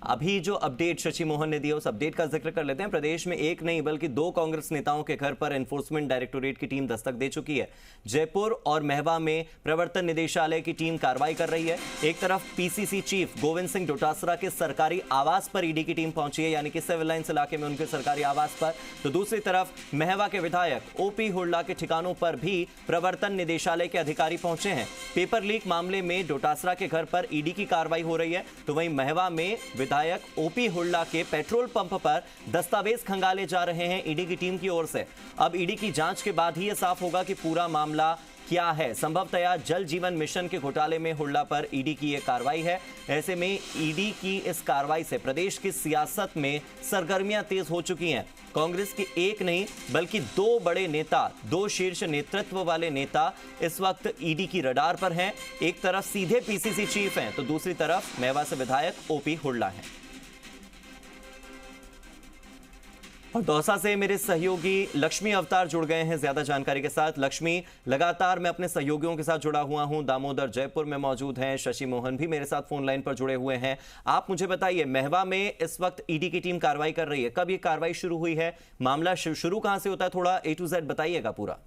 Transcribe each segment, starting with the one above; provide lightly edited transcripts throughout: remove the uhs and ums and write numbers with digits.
अभी जो अपडेट शशि मोहन ने दिया उस अपडेट का जिक्र कर लेते हैं। प्रदेश में एक नहीं बल्कि 2 कांग्रेस नेताओं के घर पर एनफोर्समेंट डायरेक्टोरेट की टीम दस्तक दे चुकी है। जयपुर और महवा में प्रवर्तन निदेशालय की टीम कार्रवाई कर रही है। एक तरफ पीसीसी चीफ गोविंद सिंह डोटासरा के सरकारी आवास पर ईडी की टीम पहुंची है, यानी कि सिविल लाइंस इलाके में उनके सरकारी आवास पर। तो दूसरी तरफ महवा के विधायक ओपी हुड्डा के ठिकानों पर भी प्रवर्तन निदेशालय के अधिकारी पहुंचे हैं। पेपर लीक मामले में डोटासरा के घर पर ईडी की कार्रवाई हो रही है, तो वहीं महवा में विधायक ओपी हुड्डा के पेट्रोल पंप पर दस्तावेज खंगाले जा रहे हैं ईडी की टीम की ओर से। अब ईडी की जांच के बाद ही यह साफ होगा कि पूरा मामला क्या है। संभवतया जल जीवन मिशन के घोटाले में हुड्डा पर ईडी की यह कार्रवाई है। ऐसे में ईडी की इस कार्रवाई से प्रदेश की सियासत में सरगर्मियां तेज हो चुकी हैं। कांग्रेस के एक नहीं बल्कि 2 बड़े नेता, 2 शीर्ष नेतृत्व वाले नेता इस वक्त ईडी की रडार पर हैं। एक तरफ सीधे पीसीसी चीफ हैं, तो दूसरी तरफ महवा से विधायक ओपी हुड्डा हैं। और दौसा से मेरे सहयोगी लक्ष्मी अवतार जुड़ गए हैं ज्यादा जानकारी के साथ। लक्ष्मी, लगातार मैं अपने सहयोगियों के साथ जुड़ा हुआ हूं। दामोदर जयपुर में मौजूद हैं, शशि मोहन भी मेरे साथ फोन लाइन पर जुड़े हुए हैं। आप मुझे बताइए, महवा में इस वक्त ईडी की टीम कार्रवाई कर रही है, कब ये कार्रवाई शुरू हुई है, मामला शुरू कहां से होता है, थोड़ा A to Z बताइएगा पूरा।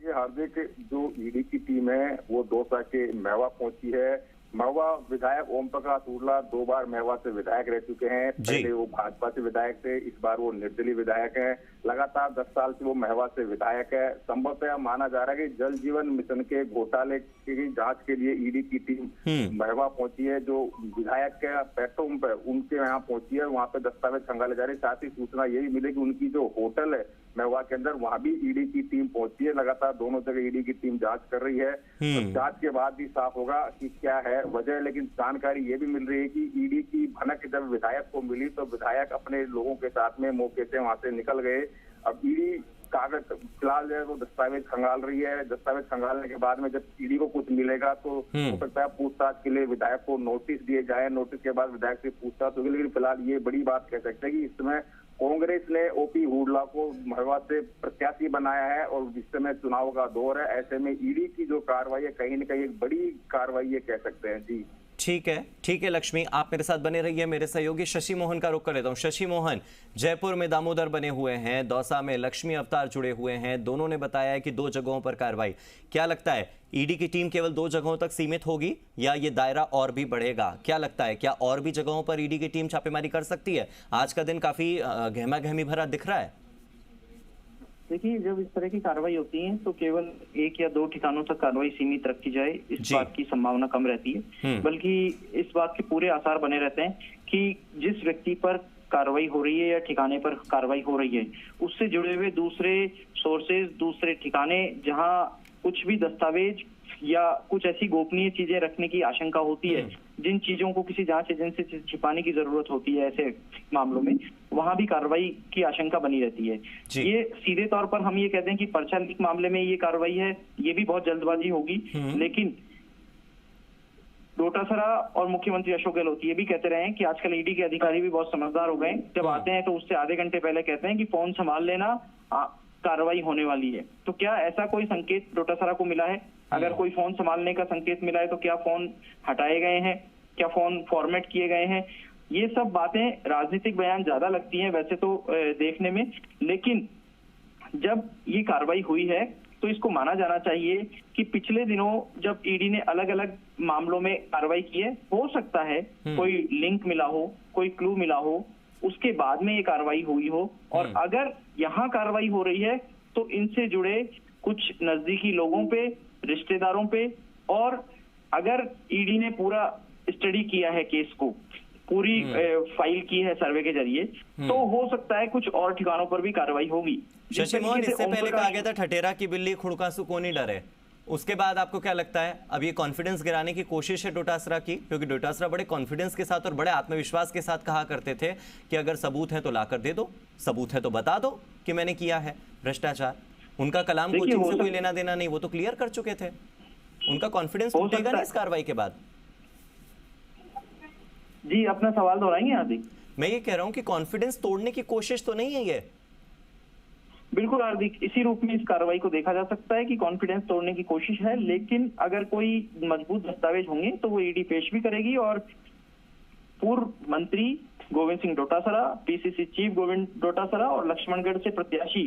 ये हार्दिक, जो ईडी की टीम है वो दौसा के महवा पहुंची है। महवा विधायक ओम प्रकाश हुड्डा 2 बार महवा से विधायक रह चुके हैं। पहले वो भाजपा से विधायक थे, इस बार वो निर्दलीय विधायक हैं। लगातार 10 साल से वो महवा से विधायक है। संभवतः माना जा रहा है कि जल जीवन मिशन के घोटाले की जांच के लिए ईडी की टीम महवा पहुंची है। जो विधायक का पेट्रोल पंप है उनके यहाँ पहुंची है, वहाँ पे दस्तावेज खंगाले जा रहे। साथ ही सूचना यही मिली कि उनकी जो होटल है महवा के अंदर, वहां भी ईडी की टीम पहुंची है। लगातार दोनों जगह ईडी की टीम जांच कर रही है। तो जांच के बाद भी साफ होगा कि क्या है वजह। लेकिन जानकारी ये भी मिल रही है कि ईडी की भनक जब विधायक को मिली तो विधायक अपने लोगों के साथ में मौके से वहां से निकल गए। अब ईडी कागज फिलहाल जो है वो दस्तावेज खंगाल रही है। दस्तावेज खंगालने के बाद में जब ईडी को कुछ मिलेगा तो हो सकता है पूछताछ के लिए विधायक को नोटिस दिए जाए। नोटिस के बाद विधायक से पूछताछ होगी। लेकिन फिलहाल ये बड़ी बात कह सकते हैं कि इस समय कांग्रेस ने ओपी हुड्डा को महवा से प्रत्याशी बनाया है और इस समय चुनाव का दौर है। ऐसे में ईडी की जो कार्रवाई है कहीं न कहीं एक बड़ी कार्रवाई ये कह सकते हैं। जी ठीक है लक्ष्मी, आप मेरे साथ बने रहिए। मेरे सहयोगी शशि मोहन का रुख कर लेता हूं। शशि मोहन, जयपुर में दामोदर बने हुए हैं, दौसा में लक्ष्मी अवतार जुड़े हुए हैं। दोनों ने बताया है कि 2 जगहों पर कार्रवाई। क्या लगता है, ईडी की टीम केवल 2 जगहों तक सीमित होगी या ये दायरा और भी बढ़ेगा? क्या लगता है, क्या और भी जगहों पर ईडी की टीम छापेमारी कर सकती है? आज का दिन काफी गहमा गहमी भरा दिख रहा है। देखिए, जब इस तरह की कार्रवाई होती है तो केवल 1 या 2 ठिकानों तक कार्रवाई सीमित रखी जाए, इस बात की संभावना कम रहती है। बल्कि इस बात के पूरे आसार बने रहते हैं कि जिस व्यक्ति पर कार्रवाई हो रही है या ठिकाने पर कार्रवाई हो रही है उससे जुड़े हुए दूसरे सोर्सेज, दूसरे ठिकाने जहां कुछ भी दस्तावेज या कुछ ऐसी गोपनीय चीजें रखने की आशंका होती है, जिन चीजों को किसी जांच एजेंसी से छिपाने की जरूरत होती है, ऐसे मामलों में वहां भी कार्रवाई की आशंका बनी रहती है। ये सीधे तौर पर हम ये कहते हैं कि पर्चा लीक मामले में ये कार्रवाई है, ये भी बहुत जल्दबाजी होगी। लेकिन डोटासरा और मुख्यमंत्री अशोक गहलोत ये भी कहते रहे हैं कि आजकल ईडी के अधिकारी भी बहुत समझदार हो गए। जब आते हैं तो उससे आधे घंटे पहले कहते हैं कि फोन संभाल लेना, कार्रवाई होने वाली है। तो क्या ऐसा कोई संकेत डोटासरा को मिला है? अगर कोई फोन संभालने का संकेत मिला है तो क्या फोन हटाए गए हैं, क्या फोन फॉर्मेट किए गए हैं? ये सब बातें राजनीतिक बयान ज्यादा लगती हैं वैसे तो देखने में, लेकिन जब ये कार्रवाई हुई है तो इसको माना जाना चाहिए कि पिछले दिनों जब ईडी ने अलग अलग मामलों में कार्रवाई की है, हो सकता है कोई लिंक मिला हो, कोई क्लू मिला हो, उसके बाद में ये कार्रवाई हुई हो। और अगर यहाँ कार्रवाई हो रही है तो इनसे जुड़े कुछ नजदीकी लोगों पे, रिश्तेदारों पे, और अगर ईडी ने पूरा स्टडी किया है केस को, पूरी फाइल की है सर्वे के जरिए, तो हो सकता है कुछ और ठिकानों पर भी कार्रवाई होगी। शशि मोहन, इससे पहले कहा गया था ठठेरा की बिल्ली खुड़कासू को नहीं डरे। उसके बाद आपको क्या लगता है, अब ये कॉन्फिडेंस गिराने की कोशिश है डोटासरा की? क्योंकि डोटासरा बड़े कॉन्फिडेंस के साथ और बड़े आत्मविश्वास के साथ कहा करते थे कि अगर सबूत है तो लाकर दे दो, सबूत है तो बता दो कि मैंने किया है भ्रष्टाचार। उनका कलाम कोचिंग से कोई लेना देना नहीं, वो तो क्लियर कर चुके थे। उनका कॉन्फिडेंस टूटेगा नहीं इस कार्रवाई के बाद? जी, अपना सवाल दोहराएंगे हार्दिक? मैं ये कह रहा हूं कि कॉन्फिडेंस तोड़ने की कोशिश तो नहीं है ये? बिल्कुल हार्दिक, इसी रूप में इस कार्रवाई को देखा जा सकता है कि कॉन्फिडेंस तोड़ने की कोशिश है। लेकिन अगर कोई मजबूत दस्तावेज होंगे तो वो ईडी पेश भी करेगी और पूर्व मंत्री गोविंद सिंह डोटासरा, पीसीसी चीफ गोविंद डोटासरा और लक्ष्मणगढ़ से प्रत्याशी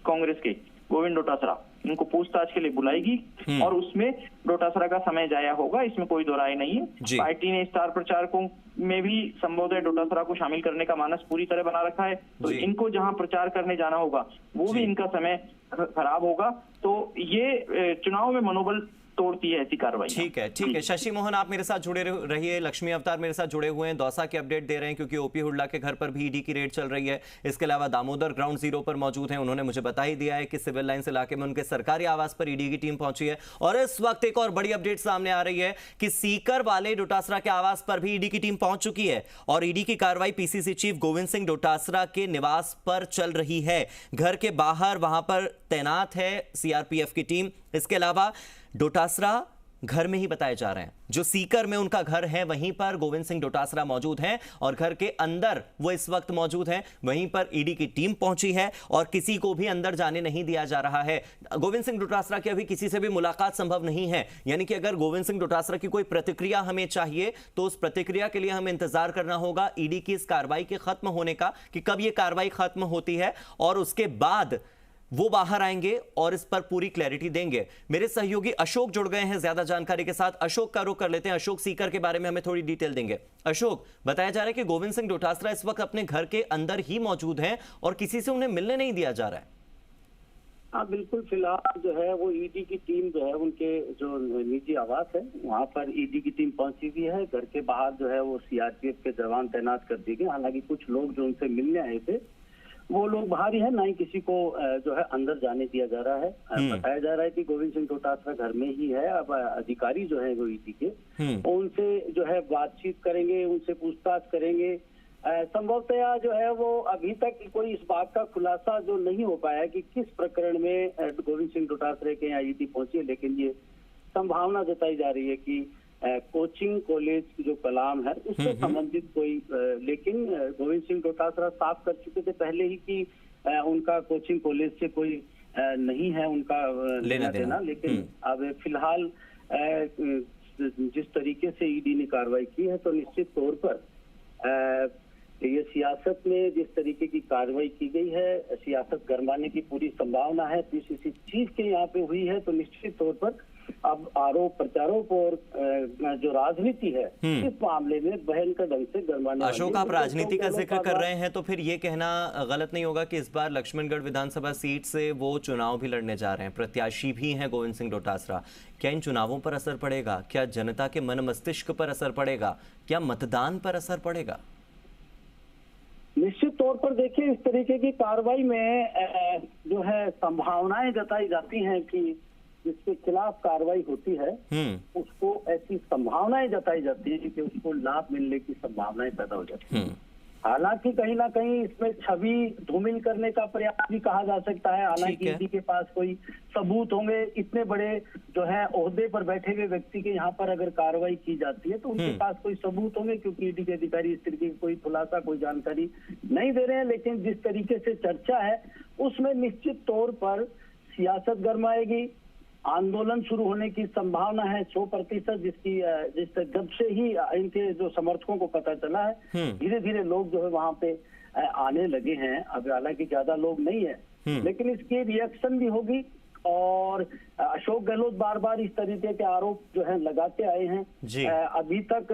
कांग्रेस के गोविंद डोटासरा, इनको पूछताछ के लिए बुलाएगी और उसमें डोटासरा का समय जाया होगा, इसमें कोई दो राय नहीं है। पार्टी ने स्टार प्रचारकों में भी संभवतः डोटासरा को शामिल करने का मानस पूरी तरह बना रखा है, तो इनको जहां प्रचार करने जाना होगा वो भी इनका समय खराब होगा, तो ये चुनाव में मनोबल तोड़ती है ऐसी कार्रवाई। ठीक है शशि मोहन, आप मेरे साथ जुड़े रहिए। लक्ष्मी अवतार मेरे साथ जुड़े हुए हैं, दौसा के अपडेट दे रहे हैं क्योंकि ओपी हुड्डा के घर पर भी ईडी की रेड चल रही है। इसके अलावा दामोदर ग्राउंड जीरो पर मौजूद हैं, उन्होंने मुझे बता ही दिया है कि सिविल लाइंस इलाके में उनके सरकारी आवास पर ईडी की टीम पहुंची है। और इस वक्त एक और बड़ी अपडेट सामने आ रही है कि सीकर वाले डोटासरा के आवास पर भी ईडी की टीम पहुंच चुकी है और ईडी की कार्रवाई पीसीसी चीफ गोविंद सिंह डोटासरा के निवास पर चल रही है। घर के बाहर वहां पर तैनात है सीआरपीएफ की टीम। इसके अलावा डोटासरा घर में ही बताए जा रहे हैं, जो सीकर में उनका घर है वहीं पर गोविंद सिंह डोटासरा मौजूद हैं और घर के अंदर वो इस वक्त मौजूद हैं। वहीं पर ईडी की टीम पहुंची है और किसी को भी अंदर जाने नहीं दिया जा रहा है। गोविंद सिंह डोटासरा की अभी किसी से भी मुलाकात संभव नहीं है, यानी कि अगर गोविंद सिंह डोटासरा की कोई प्रतिक्रिया हमें चाहिए तो उस प्रतिक्रिया के लिए हमें इंतजार करना होगा ईडी की इस कार्रवाई के खत्म होने का, कि कब यह कार्रवाई खत्म होती है और उसके बाद वो बाहर आएंगे और इस पर पूरी क्लैरिटी देंगे। मेरे सहयोगी अशोक जुड़ गए हैं ज्यादा जानकारी के साथ। अशोक का रुख कर लेते हैं। अशोक, सीकर के बारे में हमें थोड़ी डिटेल देंगे। अशोक, बताया जा रहा है कि गोविंद सिंह डोटासरा इस वक्त अपने घर के अंदर ही मौजूद हैं और किसी से उन्हें मिलने नहीं दिया जा रहा है। हाँ बिल्कुल, फिलहाल जो है वो ईडी की टीम जो है उनके जो निजी आवास है वहाँ पर ईडी की टीम पहुंची हुई है। घर के बाहर जो है वो सीआरपीएफ के जवान तैनात कर दिए गए। हालांकि कुछ लोग जो उनसे मिलने आए थे वो लोग बाहर ही है, ना ही किसी को जो है अंदर जाने दिया जा रहा है। बताया जा रहा है कि गोविंद सिंह डोटासरा घर में ही है। अब अधिकारी जो है वो ईडी के उनसे जो है बातचीत करेंगे, उनसे पूछताछ करेंगे। संभवतया जो है वो अभी तक कोई इस बात का खुलासा जो नहीं हो पाया कि किस प्रकरण में गोविंद सिंह डोटासरा के यहाँ ईडी पहुंची है, लेकिन ये संभावना जताई जा रही है कि कोचिंग कॉलेज की जो कलाम है उससे संबंधित कोई, लेकिन गोविंद सिंह डोटासरा साफ कर चुके थे पहले ही कि उनका कोचिंग कॉलेज से कोई नहीं है उनका लेना देना। लेकिन अब फिलहाल जिस तरीके से ईडी ने कार्रवाई की है तो निश्चित तौर पर ये सियासत में जिस तरीके की कार्रवाई की गई है, सियासत गरमाने की पूरी संभावना है। पीसीसी चीफ के यहाँ पे हुई है तो निश्चित तौर पर अब आरोप प्रत्यारोप और जो राजनीति है इस मामले में भयंकर ढंग से गरमाने। अशोक, आप राजनीति का जिक्र कर रहे हैं तो फिर ये कहना गलत नहीं होगा कि इस बार लक्ष्मणगढ़ विधानसभा सीट से वो चुनाव भी लड़ने जा रहे हैं, प्रत्याशी भी हैं गोविंद सिंह डोटासरा। क्या इन चुनावों पर असर पड़ेगा? क्या जनता के मन मस्तिष्क पर असर पड़ेगा? क्या मतदान पर असर पड़ेगा? निश्चित तौर पर देखिए, इस तरीके की कार्रवाई में जो है संभावनाएं जताई जाती हैं कि जिसके खिलाफ कार्रवाई होती है उसको ऐसी संभावनाएं जताई जाती है कि उसको लाभ मिलने की संभावनाएं पैदा हो जाती है। हालांकि कहीं ना कहीं इसमें छवि धूमिल करने का प्रयास भी कहा जा सकता है। हालांकि ईडी के पास कोई सबूत होंगे, इतने बड़े जो है ओहदे पर बैठे हुए व्यक्ति के यहाँ पर अगर कार्रवाई की जाती है तो उनके पास कोई सबूत होंगे, क्योंकि ईडी के अधिकारी इस तरीके की कोई खुलासा, कोई जानकारी नहीं दे रहे हैं। लेकिन जिस तरीके से चर्चा है उसमें निश्चित तौर पर सियासत गरमाएगी, आंदोलन शुरू होने की संभावना है 100%। जिस जब से ही इनके जो समर्थकों को पता चला है धीरे धीरे लोग जो है वहां पे आने लगे हैं। अब हालांकि ज्यादा लोग नहीं है लेकिन इसकी रिएक्शन भी होगी। और अशोक गहलोत बार बार इस तरीके के आरोप जो है लगाते आए हैं। अभी तक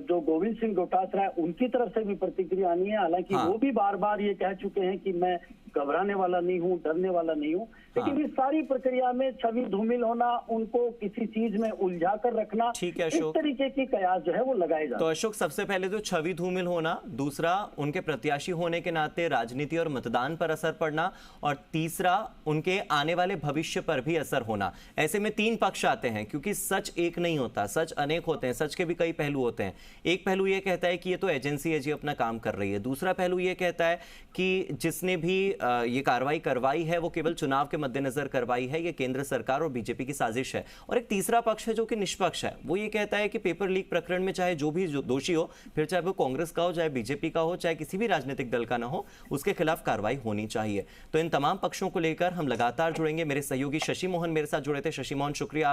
जो गोविंद सिंह डोटासरा उनकी तरफ से भी प्रतिक्रिया आनी है। हालांकि वो भी बार बार ये कह चुके हैं कि मैं घबराने वाला नहीं हूँ, डरने वाला नहीं हूँ। लेकिन इस सारी प्रक्रिया में छवि धूमिल होना, उनको किसी चीज में उलझा कर रखना, ठीक है, इस तरीके की कयास जो है वो लगाए जाते। तो अशोक, सबसे पहले तो छवि धूमिल होना, दूसरा उनके प्रत्याशी होने के नाते राजनीति और मतदान पर असर पड़ना, और तीसरा उनके आने वाले भविष्य पर भी असर होना। ऐसे में तीन पक्ष आते हैं, क्योंकि सच एक नहीं होता, सच अनेक होते हैं, सच के भी कई पहलू होते हैं। एक पहलू ये कहता है कि ये तो एजेंसी है जी, अपना काम कर रही है। दूसरा पहलू ये कहता है कि जिसने भी ये कार्रवाई करवाई है वो केवल चुनाव के मद्देनजर करवाई है, ये केंद्र सरकार और बीजेपी की साजिश है। और एक तीसरा पक्ष है जो कि निष्पक्ष है, वो ये कहता है कि पेपर लीक प्रकरण में चाहे जो भी दोषी हो, फिर चाहे वो कांग्रेस का हो, चाहे बीजेपी का हो, चाहे किसी भी राजनीतिक दल का ना हो, उसके खिलाफ कार्रवाई होनी चाहिए। तो इन तमाम पक्षों को लेकर हम लगातार जुड़ेंगे। मेरे सहयोगी शशि मोहन मेरे साथ जुड़े थे। शशि मोहन, शुक्रिया।